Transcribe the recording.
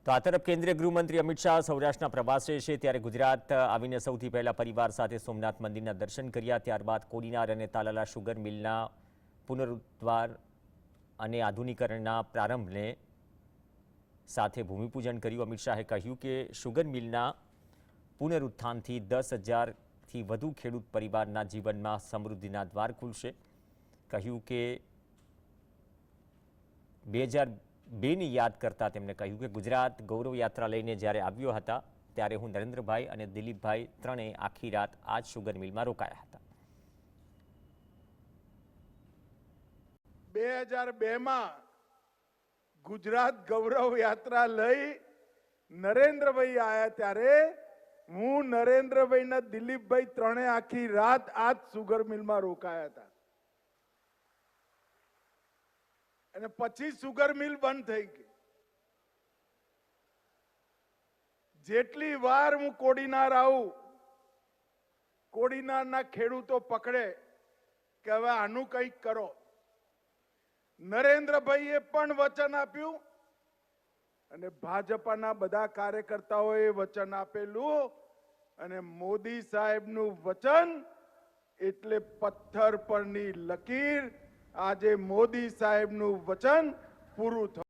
તો આ તરફ કેન્દ્રીય ગૃહમંત્રી અમિત શાહ સૌરાષ્ટ્રના પ્રવાસે છે ત્યારે ગુજરાત આવીને સૌથી પહેલા પરિવાર સાથે સોમનાથ મંદિરના દર્શન કર્યા, ત્યારબાદ કોડીનાર અને તાલાલા શુગર મિલના પુનરુદ્ધાર અને આધુનિકરણના પ્રારંભને સાથે ભૂમિપૂજન કર્યું। અમિત શાહે કહ્યું કે શુગર મિલના પુનરુત્થાનથી 10,000થી વધુ ખેડૂત પરિવારના જીવનમાં સમૃદ્ધિના દ્વાર ખુલશે। કહ્યું કે 2002ની યાદ કરતા તેમણે કહ્યું કે ગુજરાત ગૌરવ યાત્રા લઈને જ્યારે આવ્યો હતા ત્યારે હું નરેન્દ્રભાઈ અને દિલીપભાઈ ત્રણેય આખી રાત આ જ શુગર મિલમાં રોકાયા હતા। 2002માં ગુજરાત ગૌરવ યાત્રા લઈ નરેન્દ્રભાઈ આયા ત્યારે હું નરેન્દ્રભાઈ ને દિલીપભાઈ ત્રણે આખી રાત આ જ શુગર મિલમાં રોકાયા હતા અને પછી શુગર મિલ બંધ થઈ ગઈ। જેટલી વાર હું કોડીનાર આવું, કોડીનારના ખેડૂતો પકડે કે હવે આનું કંઈક કરો। નરેન્દ્રભાઈએ પણ વચન આપ્યું અને ભાજપાના બધા કાર્યકર્તાઓએ વચન આપેલું અને મોદી સાહેબનું વચન એટલે પથ્થર પરની લકીર। આજે મોદી સાહેબનું વચન પૂરું થયું।